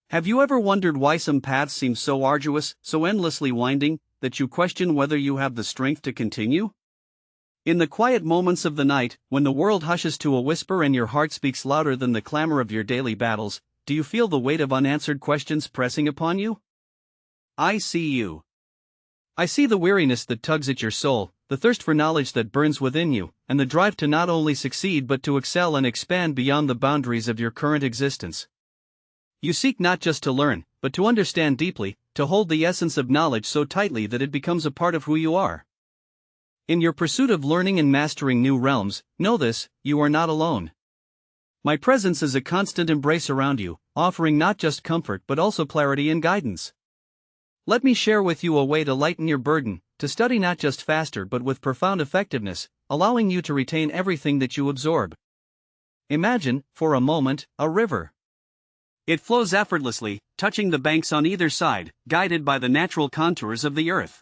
Have you ever wondered why some paths seem so arduous, so endlessly winding, that you question whether you have the strength to continue? In the quiet moments of the night, when the world hushes to a whisper and your heart speaks louder than the clamor of your daily battles, do you feel the weight of unanswered questions pressing upon you? I see you. I see the weariness that tugs at your soul, the thirst for knowledge that burns within you, and the drive to not only succeed but to excel and expand beyond the boundaries of your current existence. You seek not just to learn, but to understand deeply, to hold the essence of knowledge so tightly that it becomes a part of who you are. In your pursuit of learning and mastering new realms, know this: you are not alone. My presence is a constant embrace around you, offering not just comfort but also clarity and guidance. Let me share with you a way to lighten your burden, to study not just faster but with profound effectiveness, allowing you to retain everything that you absorb. Imagine, for a moment, a river. It flows effortlessly, touching the banks on either side, guided by the natural contours of the earth.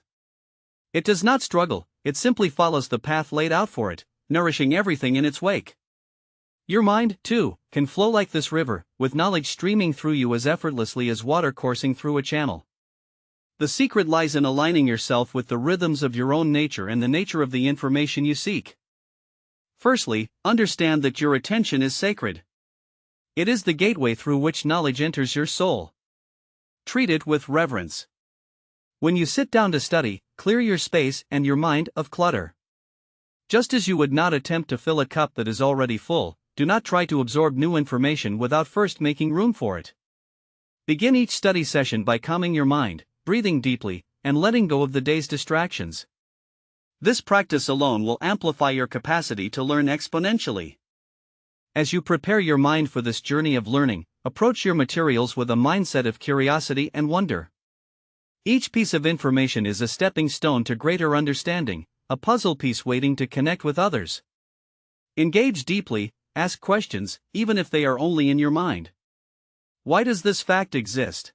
It does not struggle, it simply follows the path laid out for it, nourishing everything in its wake. Your mind, too, can flow like this river, with knowledge streaming through you as effortlessly as water coursing through a channel. The secret lies in aligning yourself with the rhythms of your own nature and the nature of the information you seek. Firstly, understand that your attention is sacred. It is the gateway through which knowledge enters your soul. Treat it with reverence. When you sit down to study, clear your space and your mind of clutter. Just as you would not attempt to fill a cup that is already full, do not try to absorb new information without first making room for it. Begin each study session by calming your mind, breathing deeply, and letting go of the day's distractions. This practice alone will amplify your capacity to learn exponentially. As you prepare your mind for this journey of learning, approach your materials with a mindset of curiosity and wonder. Each piece of information is a stepping stone to greater understanding, a puzzle piece waiting to connect with others. Engage deeply, ask questions, even if they are only in your mind. Why does this fact exist?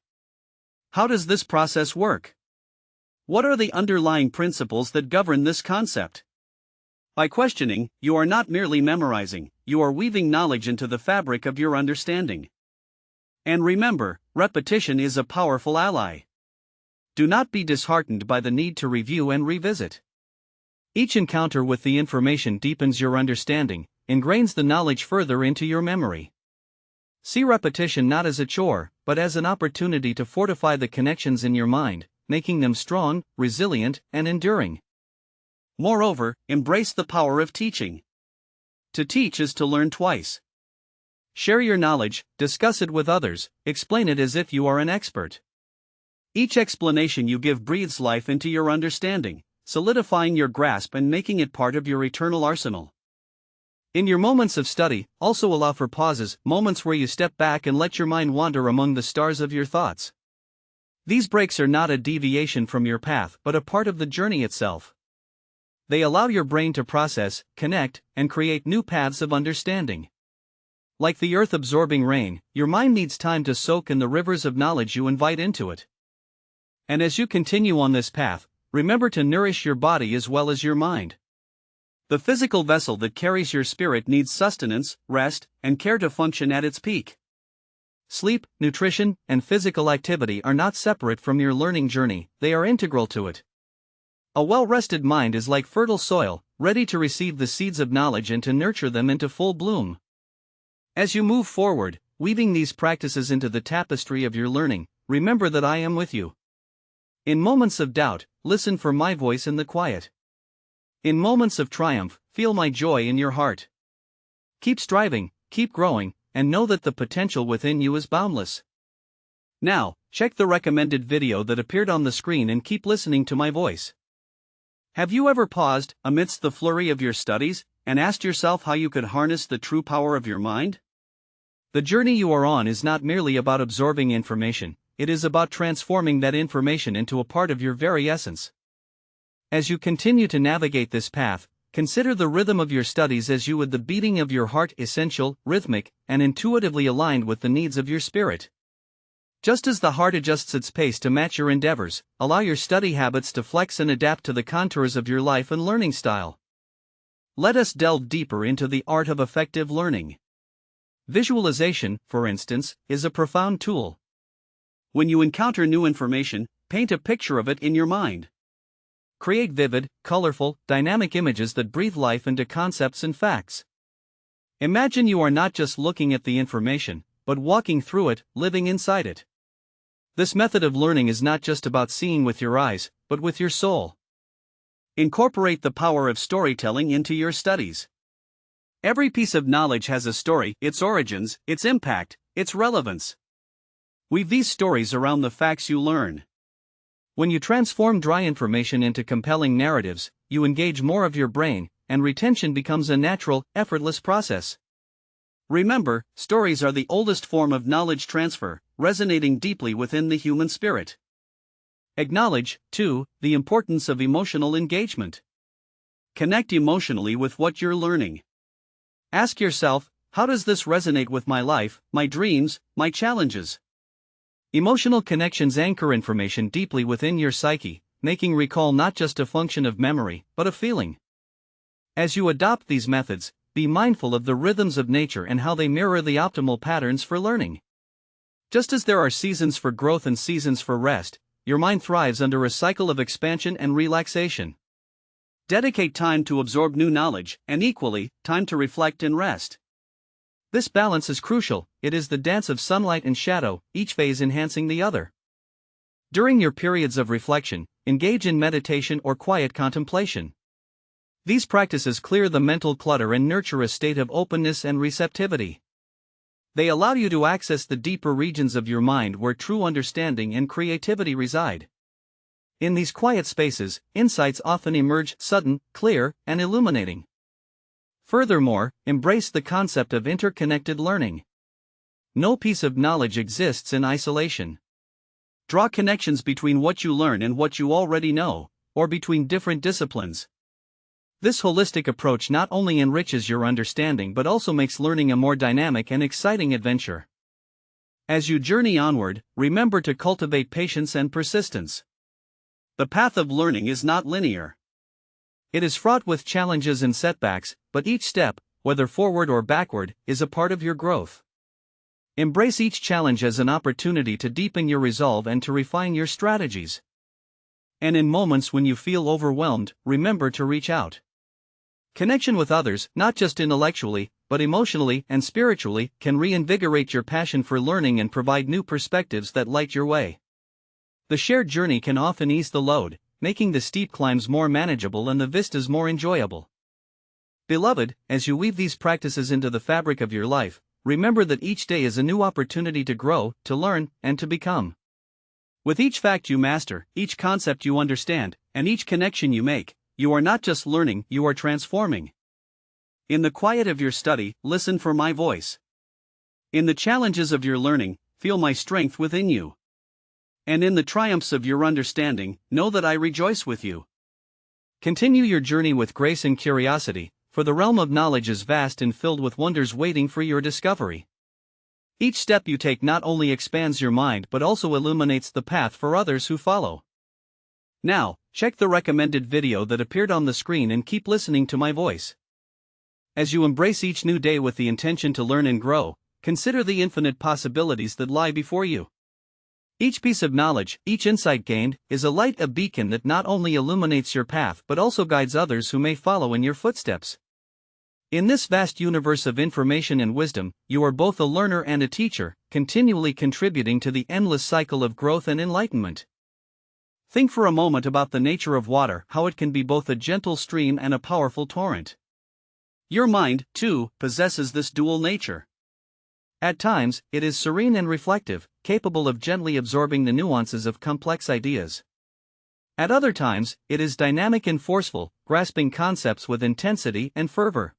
How does this process work? What are the underlying principles that govern this concept? By questioning, you are not merely memorizing, you are weaving knowledge into the fabric of your understanding. And remember, repetition is a powerful ally. Do not be disheartened by the need to review and revisit. Each encounter with the information deepens your understanding, ingrains the knowledge further into your memory. See repetition not as a chore, but as an opportunity to fortify the connections in your mind, making them strong, resilient, and enduring. Moreover, embrace the power of teaching. To teach is to learn twice. Share your knowledge, discuss it with others, explain it as if you are an expert. Each explanation you give breathes life into your understanding, solidifying your grasp and making it part of your eternal arsenal. In your moments of study, also allow for pauses, moments where you step back and let your mind wander among the stars of your thoughts. These breaks are not a deviation from your path but a part of the journey itself. They allow your brain to process, connect, and create new paths of understanding. Like the earth absorbing rain, your mind needs time to soak in the rivers of knowledge you invite into it. And as you continue on this path, remember to nourish your body as well as your mind. The physical vessel that carries your spirit needs sustenance, rest, and care to function at its peak. Sleep, nutrition, and physical activity are not separate from your learning journey, they are integral to it. A well-rested mind is like fertile soil, ready to receive the seeds of knowledge and to nurture them into full bloom. As you move forward, weaving these practices into the tapestry of your learning, remember that I am with you. In moments of doubt, listen for my voice in the quiet. In moments of triumph, feel my joy in your heart. Keep striving, keep growing, and know that the potential within you is boundless. Now, check the recommended video that appeared on the screen and keep listening to my voice. Have you ever paused, amidst the flurry of your studies, and asked yourself how you could harness the true power of your mind? The journey you are on is not merely about absorbing information, it is about transforming that information into a part of your very essence. As you continue to navigate this path, consider the rhythm of your studies as you would the beating of your heart, essential, rhythmic, and intuitively aligned with the needs of your spirit. Just as the heart adjusts its pace to match your endeavors, allow your study habits to flex and adapt to the contours of your life and learning style. Let us delve deeper into the art of effective learning. Visualization, for instance, is a profound tool. When you encounter new information, paint a picture of it in your mind. Create vivid, colorful, dynamic images that breathe life into concepts and facts. Imagine you are not just looking at the information, but walking through it, living inside it. This method of learning is not just about seeing with your eyes, but with your soul. Incorporate the power of storytelling into your studies. Every piece of knowledge has a story, its origins, its impact, its relevance. Weave these stories around the facts you learn. When you transform dry information into compelling narratives, you engage more of your brain, and retention becomes a natural, effortless process. Remember, stories are the oldest form of knowledge transfer, resonating deeply within the human spirit. Acknowledge, too, the importance of emotional engagement. Connect emotionally with what you're learning. Ask yourself, how does this resonate with my life, my dreams, my challenges? Emotional connections anchor information deeply within your psyche, making recall not just a function of memory, but a feeling. As you adopt these methods, be mindful of the rhythms of nature and how they mirror the optimal patterns for learning. Just as there are seasons for growth and seasons for rest, your mind thrives under a cycle of expansion and relaxation. Dedicate time to absorb new knowledge, and equally, time to reflect and rest. This balance is crucial. It is the dance of sunlight and shadow, each phase enhancing the other. During your periods of reflection, engage in meditation or quiet contemplation. These practices clear the mental clutter and nurture a state of openness and receptivity. They allow you to access the deeper regions of your mind where true understanding and creativity reside. In these quiet spaces, insights often emerge sudden, clear, and illuminating. Furthermore, embrace the concept of interconnected learning. No piece of knowledge exists in isolation. Draw connections between what you learn and what you already know, or between different disciplines. This holistic approach not only enriches your understanding but also makes learning a more dynamic and exciting adventure. As you journey onward, remember to cultivate patience and persistence. The path of learning is not linear. It is fraught with challenges and setbacks, but each step, whether forward or backward, is a part of your growth. Embrace each challenge as an opportunity to deepen your resolve and to refine your strategies. And in moments when you feel overwhelmed, remember to reach out. Connection with others, not just intellectually, but emotionally and spiritually, can reinvigorate your passion for learning and provide new perspectives that light your way. The shared journey can often ease the load, making the steep climbs more manageable and the vistas more enjoyable. Beloved, as you weave these practices into the fabric of your life, remember that each day is a new opportunity to grow, to learn, and to become. With each fact you master, each concept you understand, and each connection you make, you are not just learning, you are transforming. In the quiet of your study, listen for my voice. In the challenges of your learning, feel my strength within you. And in the triumphs of your understanding, know that I rejoice with you. Continue your journey with grace and curiosity, for the realm of knowledge is vast and filled with wonders waiting for your discovery. Each step you take not only expands your mind but also illuminates the path for others who follow. Now, check the recommended video that appeared on the screen and keep listening to my voice. As you embrace each new day with the intention to learn and grow, consider the infinite possibilities that lie before you. Each piece of knowledge, each insight gained, is a light, a beacon that not only illuminates your path but also guides others who may follow in your footsteps. In this vast universe of information and wisdom, you are both a learner and a teacher, continually contributing to the endless cycle of growth and enlightenment. Think for a moment about the nature of water, how it can be both a gentle stream and a powerful torrent. Your mind, too, possesses this dual nature. At times, it is serene and reflective, capable of gently absorbing the nuances of complex ideas. At other times, it is dynamic and forceful, grasping concepts with intensity and fervor.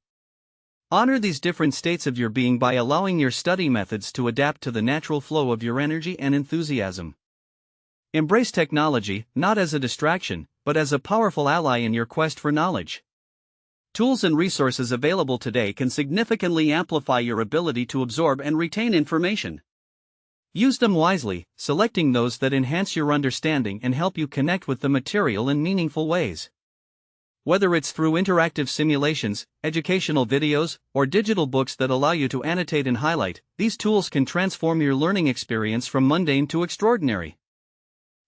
Honor these different states of your being by allowing your study methods to adapt to the natural flow of your energy and enthusiasm. Embrace technology, not as a distraction, but as a powerful ally in your quest for knowledge. Tools and resources available today can significantly amplify your ability to absorb and retain information. Use them wisely, selecting those that enhance your understanding and help you connect with the material in meaningful ways. Whether it's through interactive simulations, educational videos, or digital books that allow you to annotate and highlight, these tools can transform your learning experience from mundane to extraordinary.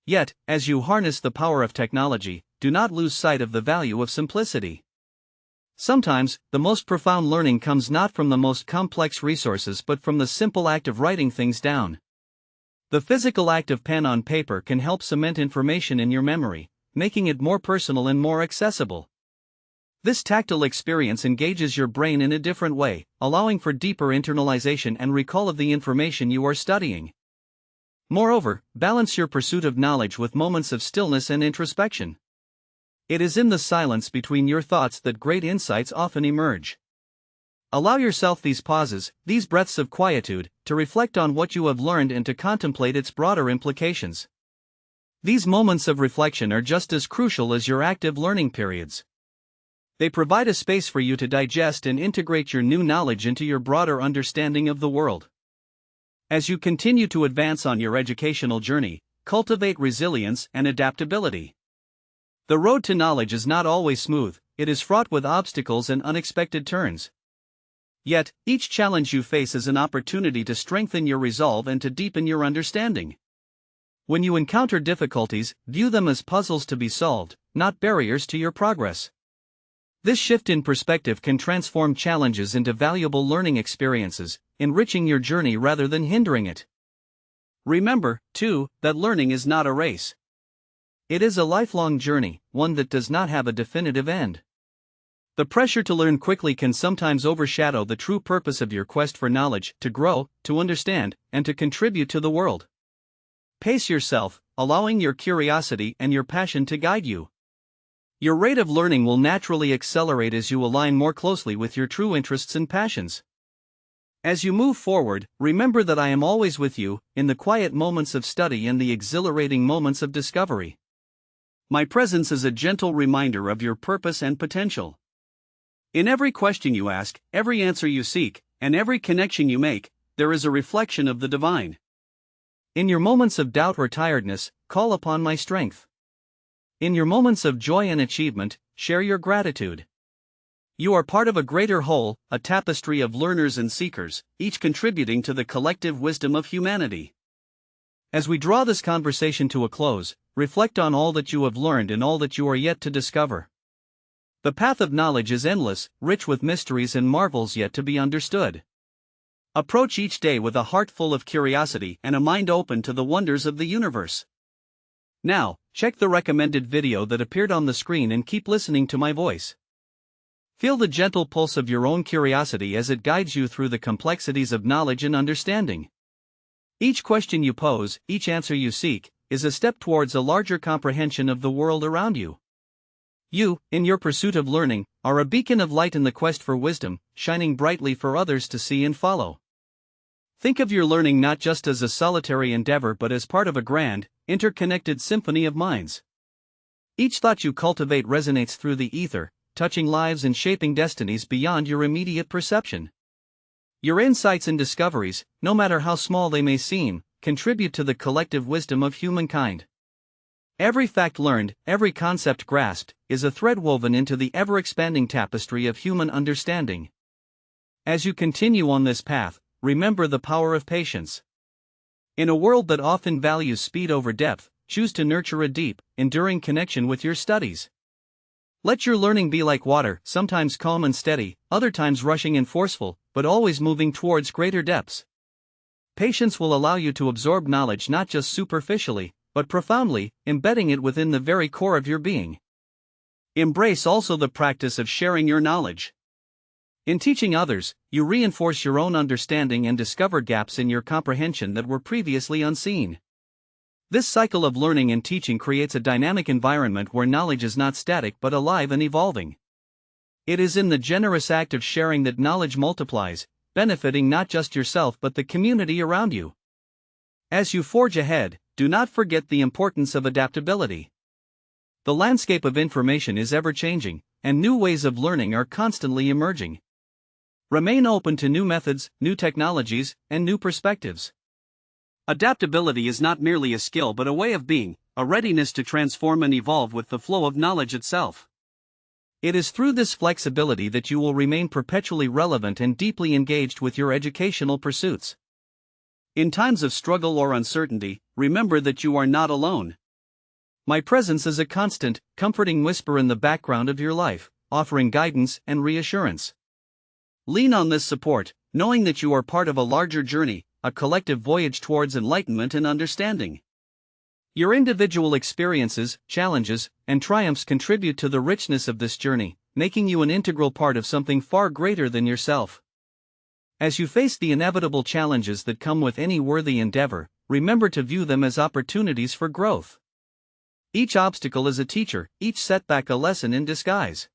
Yet, as you harness the power of technology, do not lose sight of the value of simplicity. Sometimes, the most profound learning comes not from the most complex resources but from the simple act of writing things down. The physical act of pen on paper can help cement information in your memory, making it more personal and more accessible. This tactile experience engages your brain in a different way, allowing for deeper internalization and recall of the information you are studying. Moreover, balance your pursuit of knowledge with moments of stillness and introspection. It is in the silence between your thoughts that great insights often emerge. Allow yourself these pauses, these breaths of quietude, to reflect on what you have learned and to contemplate its broader implications. These moments of reflection are just as crucial as your active learning periods. They provide a space for you to digest and integrate your new knowledge into your broader understanding of the world. As you continue to advance on your educational journey, cultivate resilience and adaptability. The road to knowledge is not always smooth, it is fraught with obstacles and unexpected turns. Yet, each challenge you face is an opportunity to strengthen your resolve and to deepen your understanding. When you encounter difficulties, view them as puzzles to be solved, not barriers to your progress. This shift in perspective can transform challenges into valuable learning experiences, enriching your journey rather than hindering it. Remember, too, that learning is not a race. It is a lifelong journey, one that does not have a definitive end. The pressure to learn quickly can sometimes overshadow the true purpose of your quest for knowledge, to grow, to understand, and to contribute to the world. Pace yourself, allowing your curiosity and your passion to guide you. Your rate of learning will naturally accelerate as you align more closely with your true interests and passions. As you move forward, remember that I am always with you, in the quiet moments of study and the exhilarating moments of discovery. My presence is a gentle reminder of your purpose and potential. In every question you ask, every answer you seek, and every connection you make, there is a reflection of the divine. In your moments of doubt or tiredness, call upon my strength. In your moments of joy and achievement, share your gratitude. You are part of a greater whole, a tapestry of learners and seekers, each contributing to the collective wisdom of humanity. As we draw this conversation to a close, reflect on all that you have learned and all that you are yet to discover. The path of knowledge is endless, rich with mysteries and marvels yet to be understood. Approach each day with a heart full of curiosity and a mind open to the wonders of the universe. Now, check the recommended video that appeared on the screen and keep listening to my voice. Feel the gentle pulse of your own curiosity as it guides you through the complexities of knowledge and understanding. Each question you pose, each answer you seek, is a step towards a larger comprehension of the world around you. You, in your pursuit of learning, are a beacon of light in the quest for wisdom, shining brightly for others to see and follow. Think of your learning not just as a solitary endeavor but as part of a grand, interconnected symphony of minds. Each thought you cultivate resonates through the ether, touching lives and shaping destinies beyond your immediate perception. Your insights and discoveries, no matter how small they may seem, contribute to the collective wisdom of humankind. Every fact learned, every concept grasped, is a thread woven into the ever-expanding tapestry of human understanding. As you continue on this path, remember the power of patience. In a world that often values speed over depth, choose to nurture a deep, enduring connection with your studies. Let your learning be like water, sometimes calm and steady, other times rushing and forceful, but always moving towards greater depths. Patience will allow you to absorb knowledge not just superficially, but profoundly, embedding it within the very core of your being. Embrace also the practice of sharing your knowledge. In teaching others, you reinforce your own understanding and discover gaps in your comprehension that were previously unseen. This cycle of learning and teaching creates a dynamic environment where knowledge is not static but alive and evolving. It is in the generous act of sharing that knowledge multiplies, benefiting not just yourself but the community around you. As you forge ahead, do not forget the importance of adaptability. The landscape of information is ever-changing, and new ways of learning are constantly emerging. Remain open to new methods, new technologies, and new perspectives. Adaptability is not merely a skill but a way of being, a readiness to transform and evolve with the flow of knowledge itself. It is through this flexibility that you will remain perpetually relevant and deeply engaged with your educational pursuits. In times of struggle or uncertainty, remember that you are not alone. My presence is a constant, comforting whisper in the background of your life, offering guidance and reassurance. Lean on this support, knowing that you are part of a larger journey, a collective voyage towards enlightenment and understanding. Your individual experiences, challenges, and triumphs contribute to the richness of this journey, making you an integral part of something far greater than yourself. As you face the inevitable challenges that come with any worthy endeavor, remember to view them as opportunities for growth. Each obstacle is a teacher, each setback a lesson in disguise.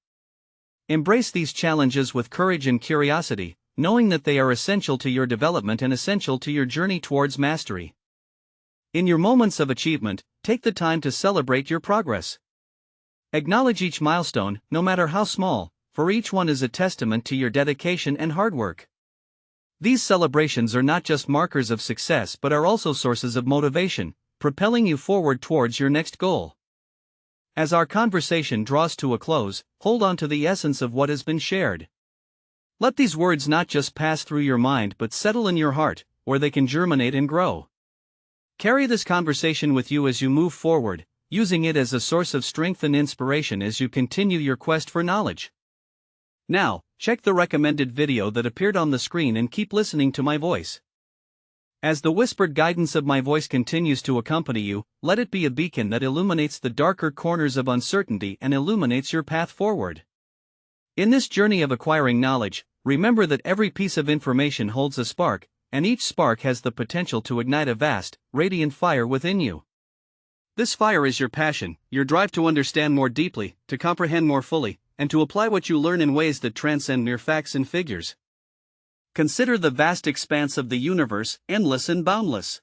Embrace these challenges with courage and curiosity, knowing that they are essential to your development and essential to your journey towards mastery. In your moments of achievement, take the time to celebrate your progress. Acknowledge each milestone, no matter how small, for each one is a testament to your dedication and hard work. These celebrations are not just markers of success but are also sources of motivation, propelling you forward towards your next goal. As our conversation draws to a close, hold on to the essence of what has been shared. Let these words not just pass through your mind but settle in your heart, where they can germinate and grow. Carry this conversation with you as you move forward, using it as a source of strength and inspiration as you continue your quest for knowledge. Now, check the recommended video that appeared on the screen and keep listening to my voice. As the whispered guidance of my voice continues to accompany you, let it be a beacon that illuminates the darker corners of uncertainty and illuminates your path forward. In this journey of acquiring knowledge, remember that every piece of information holds a spark, and each spark has the potential to ignite a vast, radiant fire within you. This fire is your passion, your drive to understand more deeply, to comprehend more fully, and to apply what you learn in ways that transcend mere facts and figures. Consider the vast expanse of the universe, endless and boundless.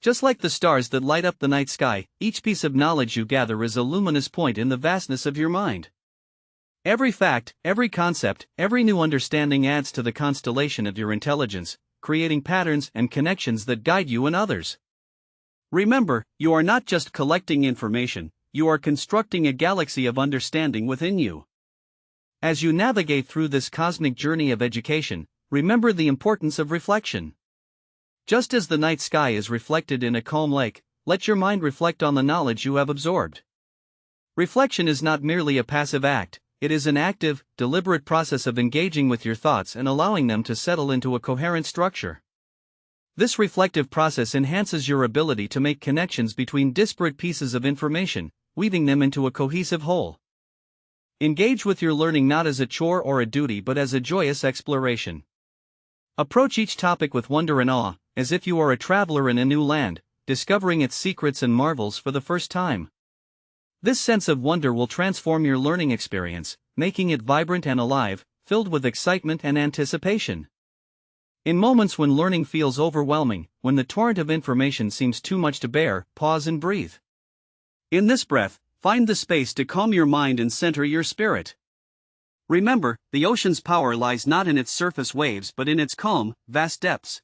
Just like the stars that light up the night sky, each piece of knowledge you gather is a luminous point in the vastness of your mind. Every fact, every concept, every new understanding adds to the constellation of your intelligence, creating patterns and connections that guide you and others. Remember, you are not just collecting information, you are constructing a galaxy of understanding within you. As you navigate through this cosmic journey of education, remember the importance of reflection. Just as the night sky is reflected in a calm lake, let your mind reflect on the knowledge you have absorbed. Reflection is not merely a passive act, it is an active, deliberate process of engaging with your thoughts and allowing them to settle into a coherent structure. This reflective process enhances your ability to make connections between disparate pieces of information, weaving them into a cohesive whole. Engage with your learning not as a chore or a duty but as a joyous exploration. Approach each topic with wonder and awe, as if you are a traveler in a new land, discovering its secrets and marvels for the first time. This sense of wonder will transform your learning experience, making it vibrant and alive, filled with excitement and anticipation. In moments when learning feels overwhelming, when the torrent of information seems too much to bear, pause and breathe. In this breath, find the space to calm your mind and center your spirit. Remember, the ocean's power lies not in its surface waves but in its calm, vast depths.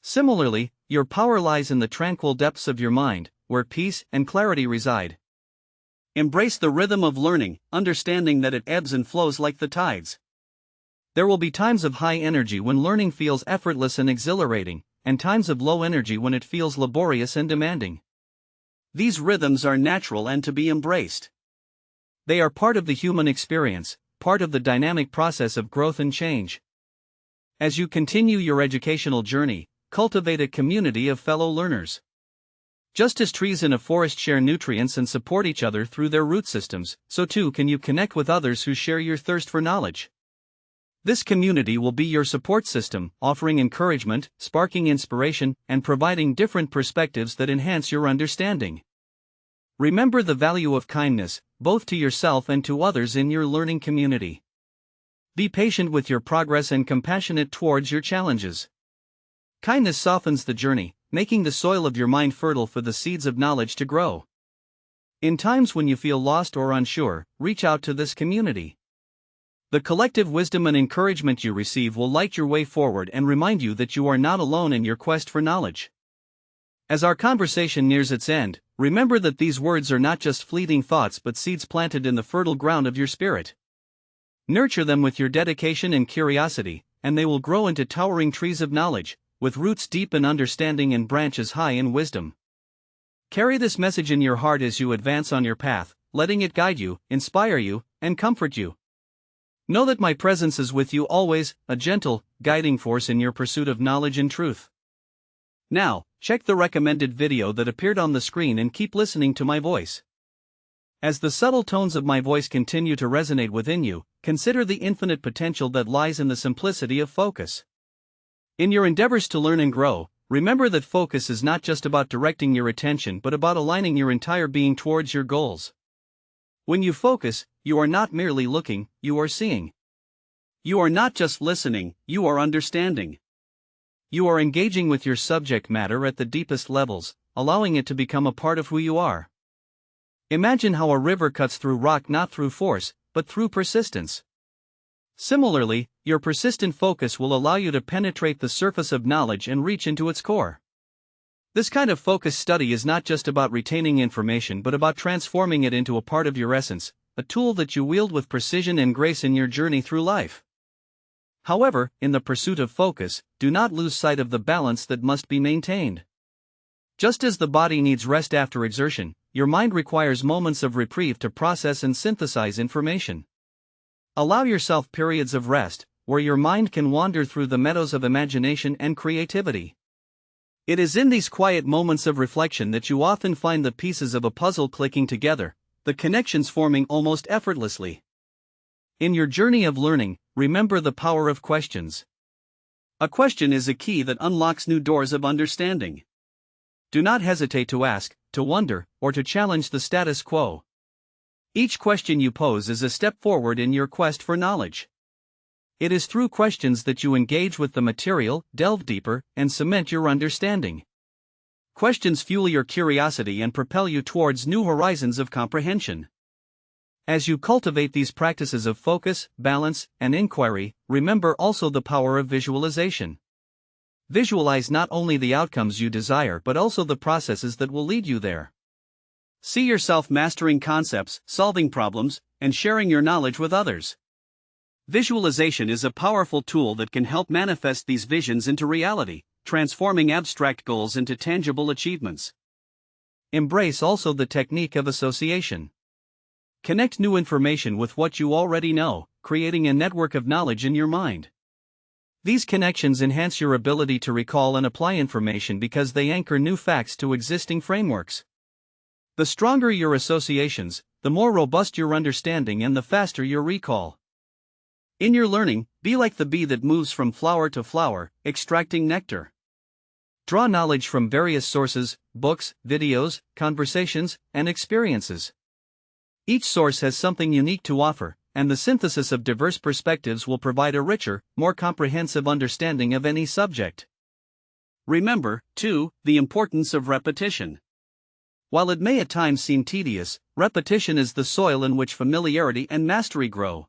Similarly, your power lies in the tranquil depths of your mind, where peace and clarity reside. Embrace the rhythm of learning, understanding that it ebbs and flows like the tides. There will be times of high energy when learning feels effortless and exhilarating, and times of low energy when it feels laborious and demanding. These rhythms are natural and to be embraced. They are part of the human experience, part of the dynamic process of growth and change. As you continue your educational journey, cultivate a community of fellow learners. Just as trees in a forest share nutrients and support each other through their root systems, so too can you connect with others who share your thirst for knowledge. This community will be your support system, offering encouragement, sparking inspiration, and providing different perspectives that enhance your understanding. Remember the value of kindness, both to yourself and to others in your learning community. Be patient with your progress and compassionate towards your challenges. Kindness softens the journey, making the soil of your mind fertile for the seeds of knowledge to grow. In times when you feel lost or unsure, reach out to this community. The collective wisdom and encouragement you receive will light your way forward and remind you that you are not alone in your quest for knowledge. As our conversation nears its end, remember that these words are not just fleeting thoughts but seeds planted in the fertile ground of your spirit. Nurture them with your dedication and curiosity, and they will grow into towering trees of knowledge, with roots deep in understanding and branches high in wisdom. Carry this message in your heart as you advance on your path, letting it guide you, inspire you, and comfort you. Know that my presence is with you always, a gentle, guiding force in your pursuit of knowledge and truth. Now, check the recommended video that appeared on the screen and keep listening to my voice. As the subtle tones of my voice continue to resonate within you, consider the infinite potential that lies in the simplicity of focus. In your endeavors to learn and grow, remember that focus is not just about directing your attention but about aligning your entire being towards your goals. When you focus, you are not merely looking, you are seeing. You are not just listening, you are understanding. You are engaging with your subject matter at the deepest levels, allowing it to become a part of who you are. Imagine how a river cuts through rock not through force, but through persistence. Similarly, your persistent focus will allow you to penetrate the surface of knowledge and reach into its core. This kind of focused study is not just about retaining information but about transforming it into a part of your essence, a tool that you wield with precision and grace in your journey through life. However, in the pursuit of focus, do not lose sight of the balance that must be maintained. Just as the body needs rest after exertion, your mind requires moments of reprieve to process and synthesize information. Allow yourself periods of rest, where your mind can wander through the meadows of imagination and creativity. It is in these quiet moments of reflection that you often find the pieces of a puzzle clicking together, the connections forming almost effortlessly. In your journey of learning, remember the power of questions. A question is a key that unlocks new doors of understanding. Do not hesitate to ask, to wonder, or to challenge the status quo. Each question you pose is a step forward in your quest for knowledge. It is through questions that you engage with the material, delve deeper, and cement your understanding. Questions fuel your curiosity and propel you towards new horizons of comprehension. As you cultivate these practices of focus, balance, and inquiry, remember also the power of visualization. Visualize not only the outcomes you desire but also the processes that will lead you there. See yourself mastering concepts, solving problems, and sharing your knowledge with others. Visualization is a powerful tool that can help manifest these visions into reality, transforming abstract goals into tangible achievements. Embrace also the technique of association. Connect new information with what you already know, creating a network of knowledge in your mind. These connections enhance your ability to recall and apply information because they anchor new facts to existing frameworks. The stronger your associations, the more robust your understanding and the faster your recall. In your learning, be like the bee that moves from flower to flower, extracting nectar. Draw knowledge from various sources, books, videos, conversations, and experiences. Each source has something unique to offer, and the synthesis of diverse perspectives will provide a richer, more comprehensive understanding of any subject. Remember, too, the importance of repetition. While it may at times seem tedious, repetition is the soil in which familiarity and mastery grow.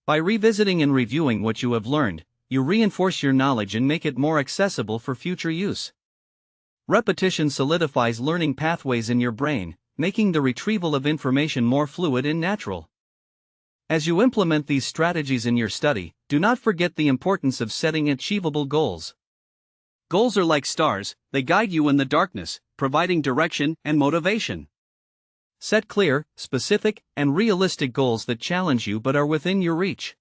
By revisiting and reviewing what you have learned, you reinforce your knowledge and make it more accessible for future use. Repetition solidifies learning pathways in your brain, making the retrieval of information more fluid and natural. As you implement these strategies in your study, do not forget the importance of setting achievable goals. Goals are like stars, they guide you in the darkness, providing direction and motivation. Set clear, specific, and realistic goals that challenge you but are within your reach.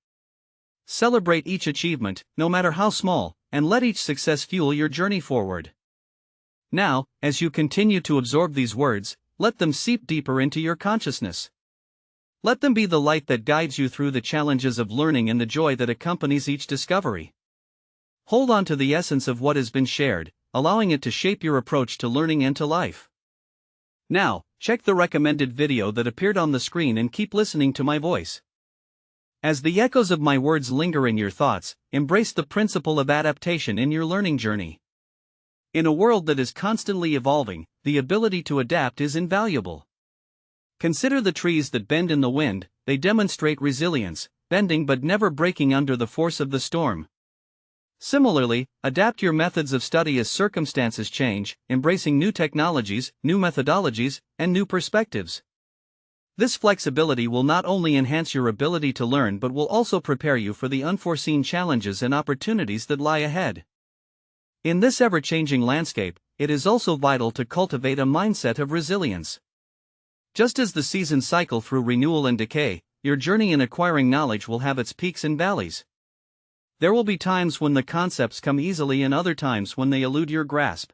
Celebrate each achievement, no matter how small, and let each success fuel your journey forward. Now, as you continue to absorb these words, let them seep deeper into your consciousness. Let them be the light that guides you through the challenges of learning and the joy that accompanies each discovery. Hold on to the essence of what has been shared, allowing it to shape your approach to learning and to life. Now, check the recommended video that appeared on the screen and keep listening to my voice. As the echoes of my words linger in your thoughts, embrace the principle of adaptation in your learning journey. In a world that is constantly evolving, the ability to adapt is invaluable. Consider the trees that bend in the wind, they demonstrate resilience, bending but never breaking under the force of the storm. Similarly, adapt your methods of study as circumstances change, embracing new technologies, new methodologies, and new perspectives. This flexibility will not only enhance your ability to learn but will also prepare you for the unforeseen challenges and opportunities that lie ahead. In this ever-changing landscape, it is also vital to cultivate a mindset of resilience. Just as the seasons cycle through renewal and decay, your journey in acquiring knowledge will have its peaks and valleys. There will be times when the concepts come easily and other times when they elude your grasp.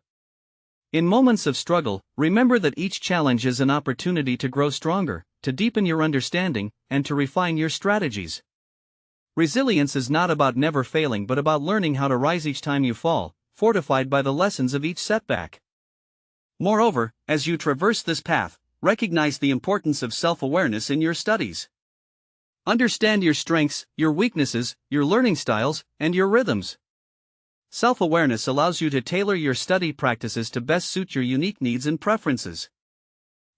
In moments of struggle, remember that each challenge is an opportunity to grow stronger, to deepen your understanding, and to refine your strategies. Resilience is not about never failing but about learning how to rise each time you fall, fortified by the lessons of each setback. Moreover, as you traverse this path, recognize the importance of self-awareness in your studies. Understand your strengths, your weaknesses, your learning styles, and your rhythms. Self-awareness allows you to tailor your study practices to best suit your unique needs and preferences.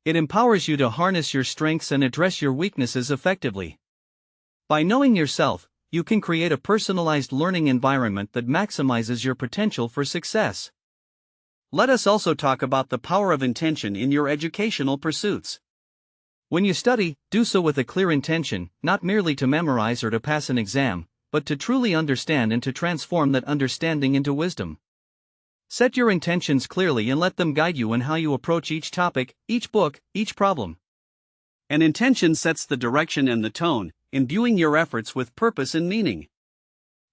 It empowers you to harness your strengths and address your weaknesses effectively. By knowing yourself, you can create a personalized learning environment that maximizes your potential for success. Let us also talk about the power of intention in your educational pursuits. When you study, do so with a clear intention, not merely to memorize or to pass an exam, but to truly understand and to transform that understanding into wisdom. Set your intentions clearly and let them guide you in how you approach each topic, each book, each problem. An intention sets the direction and the tone, imbuing your efforts with purpose and meaning.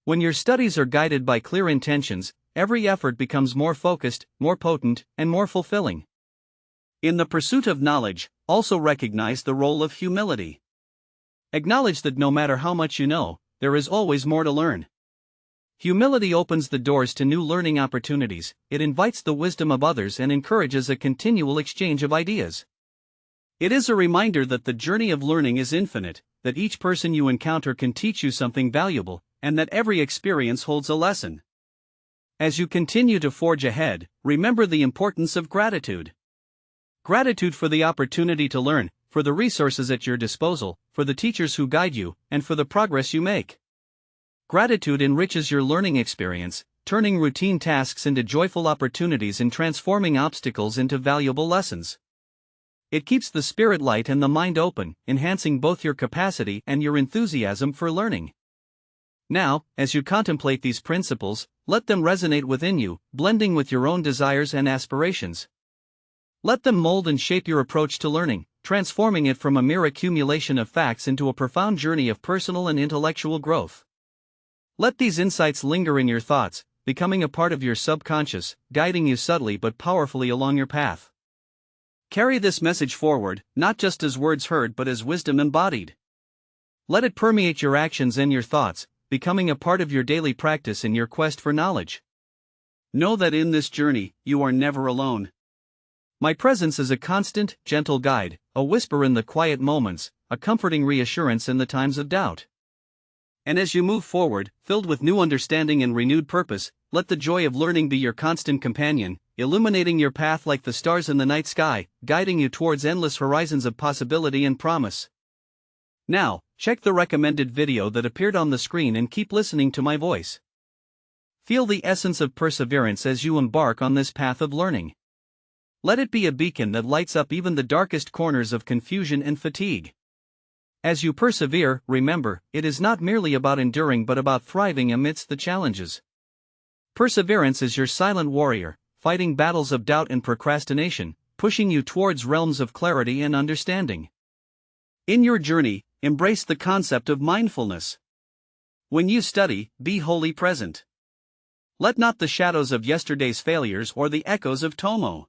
When your studies are guided by clear intentions, every effort becomes more focused, more potent, and more fulfilling. In the pursuit of knowledge, also recognize the role of humility. Acknowledge that no matter how much you know, there is always more to learn. Humility opens the doors to new learning opportunities, it invites the wisdom of others and encourages a continual exchange of ideas. It is a reminder that the journey of learning is infinite, that each person you encounter can teach you something valuable, and that every experience holds a lesson. As you continue to forge ahead, remember the importance of gratitude. Gratitude for the opportunity to learn, for the resources at your disposal, for the teachers who guide you, and for the progress you make. Gratitude enriches your learning experience, turning routine tasks into joyful opportunities and transforming obstacles into valuable lessons. It keeps the spirit light and the mind open, enhancing both your capacity and your enthusiasm for learning. Now, as you contemplate these principles, let them resonate within you, blending with your own desires and aspirations. Let them mold and shape your approach to learning, transforming it from a mere accumulation of facts into a profound journey of personal and intellectual growth. Let these insights linger in your thoughts, becoming a part of your subconscious, guiding you subtly but powerfully along your path. Carry this message forward, not just as words heard but as wisdom embodied. Let it permeate your actions and your thoughts, becoming a part of your daily practice in your quest for knowledge. Know that in this journey, you are never alone. My presence is a constant, gentle guide, a whisper in the quiet moments, a comforting reassurance in the times of doubt. And as you move forward, filled with new understanding and renewed purpose, let the joy of learning be your constant companion, illuminating your path like the stars in the night sky, guiding you towards endless horizons of possibility and promise. Now, check the recommended video that appeared on the screen and keep listening to my voice. Feel the essence of perseverance as you embark on this path of learning. Let it be a beacon that lights up even the darkest corners of confusion and fatigue. As you persevere, remember, it is not merely about enduring but about thriving amidst the challenges. Perseverance is your silent warrior, fighting battles of doubt and procrastination, pushing you towards realms of clarity and understanding. In your journey, embrace the concept of mindfulness. When you study, be wholly present. Let not the shadows of yesterday's failures or the echoes of Tomo